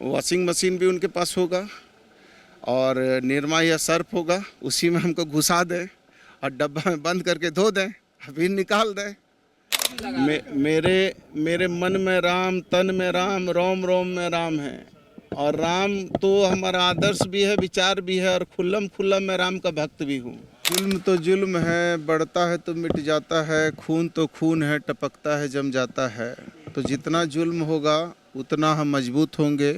Washing machine भी उनके पास होगा और निरमा या सर्फ होगा, उसी में हमको घुसा दें और डब्बा में बंद करके धो दें, फिर निकाल दें। मेरे मेरे मन में राम, तन में राम, रोम रोम में राम है। और राम तो हमारा आदर्श भी है, विचार भी है, और खुल्लम खुल्ला मैं राम का भक्त भी हूँ। जुल्म तो जुल्म है, बढ़ता है तो मिट जाता है, खून तो खून है, टपकता है जम जाता है। तो जितना जुल्म होगा उतना हम मजबूत होंगे।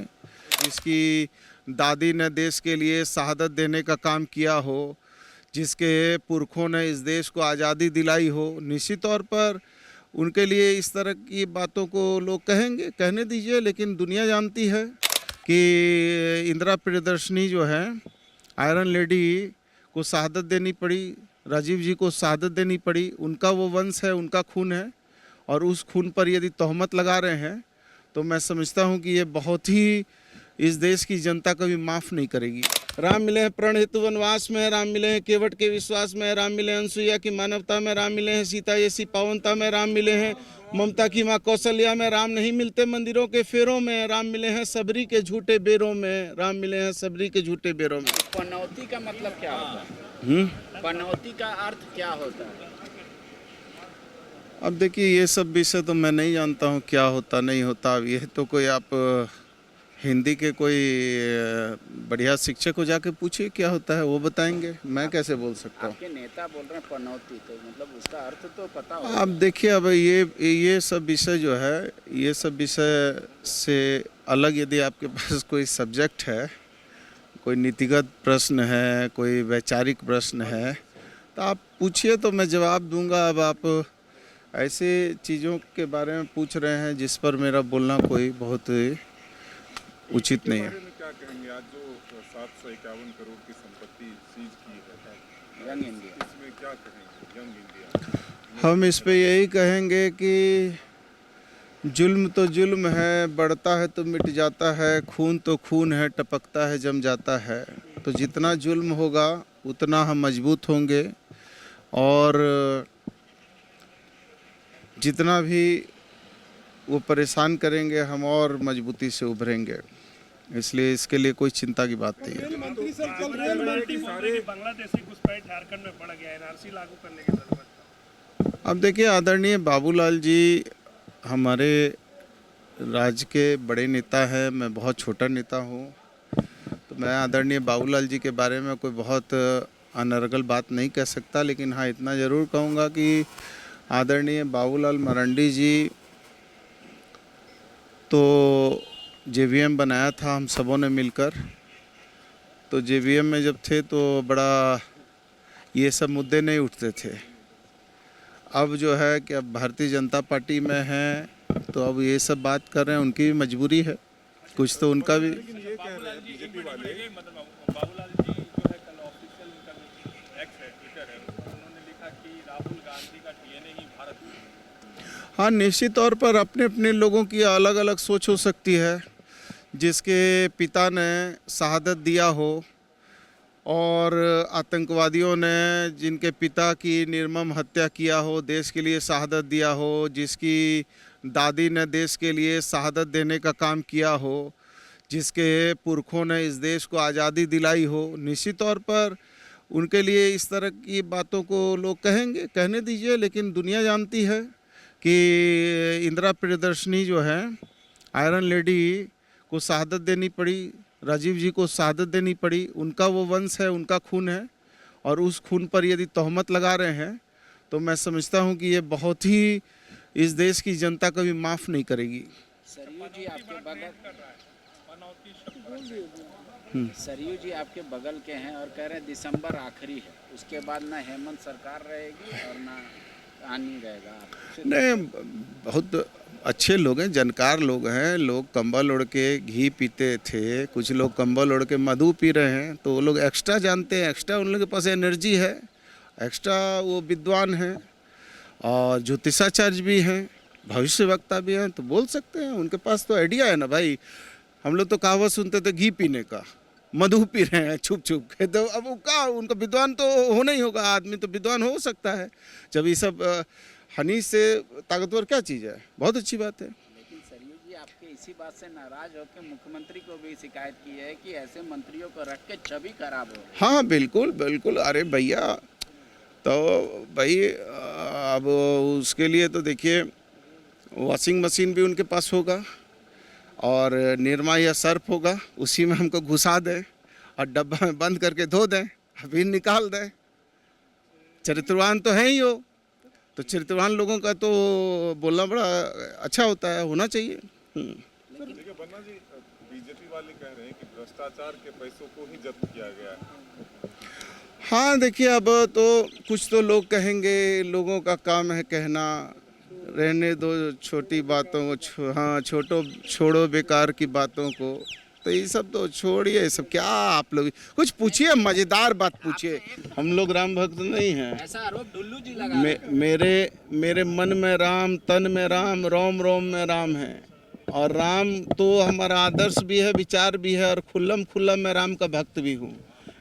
जिसकी दादी ने देश के लिए शहादत देने का काम किया हो, जिसके पुरखों ने इस देश को आज़ादी दिलाई हो, निश्चित तौर पर उनके लिए इस तरह की बातों को लोग कहेंगे, कहने दीजिए। लेकिन दुनिया जानती है कि इंदिरा प्रियदर्शनी जो है, आयरन लेडी को शहादत देनी पड़ी, राजीव जी को शहादत देनी पड़ी। उनका वो वंश है, उनका खून है, और उस खून पर यदि तोहमत लगा रहे हैं तो मैं समझता हूँ कि ये बहुत ही इस देश की जनता कभी माफ़ नहीं करेगी। राम मिले हैं प्रण हेतु वनवास में, राम मिले हैं केवट के विश्वास में, राम मिले हैं अनसुईया की मानवता में, राम मिले हैं सीता जैसी पावनता में, राम मिले हैं ममता की माँ कौशल्या में, राम नहीं मिलते मंदिरों के फेरों में, राम मिले हैं सबरी के झूठे बेरों में, राम मिले हैं सबरी के झूठे बेरों में। पनौती का मतलब क्या होता है? पनौती का अर्थ क्या होता है? अब देखिए, ये सब विषय तो मैं नहीं जानता हूँ क्या होता नहीं होता। अब ये तो कोई आप हिंदी के कोई बढ़िया शिक्षक को जाके पूछिए क्या होता है, वो बताएंगे, मैं कैसे बोल सकता हूँ। आपके नेता बोल रहे हैं पनौती, तो मतलब उसका अर्थ तो पता होगा। आप देखिए, अब ये सब विषय जो है, ये सब विषय से अलग यदि आपके पास कोई सब्जेक्ट है, कोई नीतिगत प्रश्न है, कोई वैचारिक प्रश्न है, तो आप पूछिए, तो मैं जवाब दूंगा। अब आप ऐसे चीज़ों के बारे में पूछ रहे हैं जिस पर मेरा बोलना कोई बहुत उचित नहीं है। क्या कहेंगे आज जो 751 करोड़ की संपत्ति सीज की है यंग इंडिया, इसमें क्या कहेंगे? यंग इंडिया, हम इस पे यही कहेंगे कि जुल्म तो जुल्म है, बढ़ता है तो मिट जाता है, खून तो खून है, टपकता है जम जाता है। तो जितना जुल्म होगा उतना हम मजबूत होंगे, और जितना भी वो परेशान करेंगे हम और मजबूती से उभरेंगे। इसलिए इसके लिए कोई चिंता की बात नहीं है। बांग्लादेशी घुसपैठ झारखंड में बढ़ गया, एनआरसी लागू करने की जरूरत। अब देखिए, आदरणीय बाबूलाल जी हमारे राज्य के बड़े नेता हैं, मैं बहुत छोटा नेता हूं, तो मैं आदरणीय बाबूलाल जी के बारे में कोई बहुत अनर्गल बात नहीं कह सकता। लेकिन हाँ, इतना ज़रूर कहूँगा कि आदरणीय बाबूलाल मरांडी जी तो जेवीएम बनाया था हम सबों ने मिलकर। तो जेवीएम में जब थे तो बड़ा ये सब मुद्दे नहीं उठते थे। अब जो है कि अब भारतीय जनता पार्टी में हैं, तो अब ये सब बात कर रहे हैं, उनकी भी मजबूरी है, कुछ तो उनका भी। ये कह रहे हैं बीजेपी वाले, बाबूलाल जी जो है कल ऑफिशियल उनका एक्स है, ट्विटर है, उन्होंने लिखा कि राहुल गांधी का डीएनए ही भारत में। हाँ, निश्चित तौर पर अपने अपने लोगों की अलग अलग सोच हो सकती है। जिसके पिता ने शहादत दिया हो और आतंकवादियों ने जिनके पिता की निर्मम हत्या किया हो, देश के लिए शहादत दिया हो, जिसकी दादी ने देश के लिए शहादत देने का काम किया हो, जिसके पुरखों ने इस देश को आज़ादी दिलाई हो, निश्चित तौर पर उनके लिए इस तरह की बातों को लोग कहेंगे, कहने दीजिए। लेकिन दुनिया जानती है कि इंदिरा प्रियदर्शनी जो है, आयरन लेडी को शहादत देनी पड़ी, राजीव जी को शहादत देनी पड़ी। उनका वो वंश है, उनका खून है, और उस खून पर यदि तोहमत लगा रहे हैं तो मैं समझता हूँ कि ये बहुत ही इस देश की जनता कभी माफ़ नहीं करेगी। सरयू जी आपके बगल, सरयू जी आपके बगल के हैं और कह रहे हैं दिसंबर आखिरी है, उसके बाद ना हेमंत सरकार रहेगी और ना आनी रहेगा। नहीं, बहुत अच्छे लोग हैं, जानकार लोग हैं। लोग कंबल ओढ़ के घी पीते थे, कुछ लोग कंबल ओढ़ के मधु पी रहे हैं, तो वो लोग एक्स्ट्रा जानते हैं, एक्स्ट्रा उन लोगों के पास एनर्जी है, एक्स्ट्रा वो विद्वान हैं और ज्योतिषाचार्य भी हैं, भविष्यवक्ता भी हैं, तो बोल सकते हैं। उनके पास तो आइडिया है ना भाई। हम लोग तो कहावत सुनते थे घी पीने का, मधु पी रहे हैं छुप छुप के, तो अब वो का उनका विद्वान तो होना ही होगा। आदमी तो विद्वान हो सकता है जब ये सब हनी से ताकतवर क्या चीज़ है, बहुत अच्छी बात है। लेकिन सरयू जी आपके इसी बात से नाराज होकर मुख्यमंत्री को भी शिकायत की है कि ऐसे मंत्रियों को रख के छवि खराब हो। हाँ बिल्कुल बिल्कुल। अरे भैया तो भाई अब उसके लिए तो देखिए वॉशिंग मशीन भी उनके पास होगा और निरमा या सर्फ होगा, उसी में हमको घुसा दें और डब्बा में बंद करके धो दें, अभी निकाल दें। चरित्रवान तो है ही हो, तो चरित्रवान लोगों का तो बोलना बड़ा अच्छा होता है, होना चाहिए। देखिए बन्ना जी, बीजेपी वाले कह रहे हैं कि भ्रष्टाचार के पैसों को ही जब्त किया गया है। हाँ देखिए, अब तो कुछ तो लोग कहेंगे, लोगों का काम है कहना, रहने दो छोटी बातों को, हाँ छोड़ो बेकार की बातों को। तो ये सब तो छोड़िए, ये सब क्या, आप लोग कुछ पूछिए, मज़ेदार बात पूछिए। हम लोग राम भक्त नहीं हैं। ऐसा आरोप ढुल्लू जी लगा मेरे मन में राम, तन में राम, रोम रोम में राम है। और राम तो हमारा आदर्श भी है, विचार भी है, और खुल्लम खुल्ला मैं राम का भक्त भी हूँ।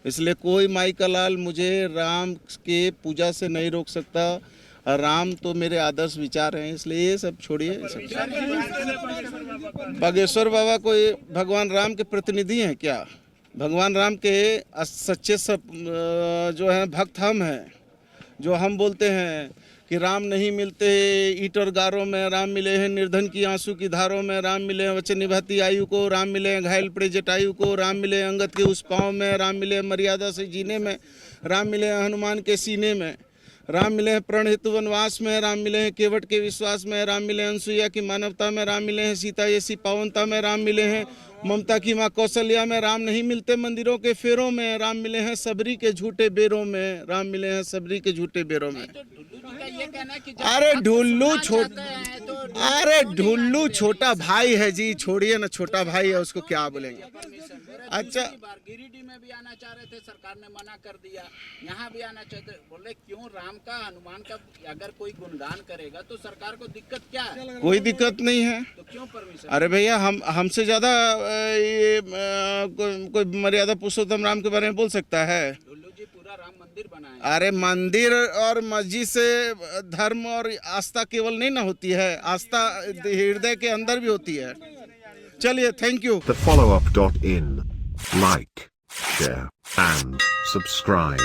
इसलिए कोई माई का लाल मुझे राम के पूजा से नहीं रोक सकता। और राम तो मेरे आदर्श विचार हैं, इसलिए ये सब छोड़िए। बागेश्वर बाबा कोई भगवान राम के प्रतिनिधि हैं क्या? भगवान राम के सच्चे सब जो हैं भक्त हम हैं। जो हम बोलते हैं कि राम नहीं मिलते ईट और गारों में, राम मिले हैं निर्धन की आंसू की धारों में, राम मिले हैं वचन निभाती आयु को, राम मिले हैं घायल पड़े जटायु को, राम मिले हैं अंगद के उस पाँव में, राम मिले हैं मर्यादा से जीने में, राम मिले हैं हनुमान के सीने में, राम मिले हैं प्रण हेतु वनवास में, राम मिले हैं केवट के विश्वास में, राम मिले हैं अनसुईया की मानवता में, राम मिले हैं सीता जैसी पावनता में, राम मिले हैं ममता की माँ कौशल्या में, राम नहीं मिलते मंदिरों के फेरों में, राम मिले हैं सबरी के झूठे बेरों में, राम मिले हैं सबरी के झूठे बेरों में। अरे ढुल्लू छोटा भाई है जी, छोड़िए ना, छोटा भाई है, उसको क्या बोलेंगे। अच्छा, गिरिडीह में भी आना चाह रहे थे, सरकार ने मना कर दिया। यहाँ भी आना चाहते, बोले क्यों राम का हनुमान का अगर कोई गुणगान करेगा तो सरकार को दिक्कत क्या है? कोई दिक्कत नहीं है, तो क्यों परमिशन? अरे भैया हमसे ज्यादा कोई मर्यादा पुरुषोत्तम राम के बारे में बोल सकता है? ढुल्लू जी पूरा राम मंदिर बनाए। अरे मंदिर और मस्जिद से धर्म और आस्था केवल नहीं ना होती है, आस्था हृदय के अंदर भी होती है। चलिए, thank you. The followup.in. Like, share, and subscribe.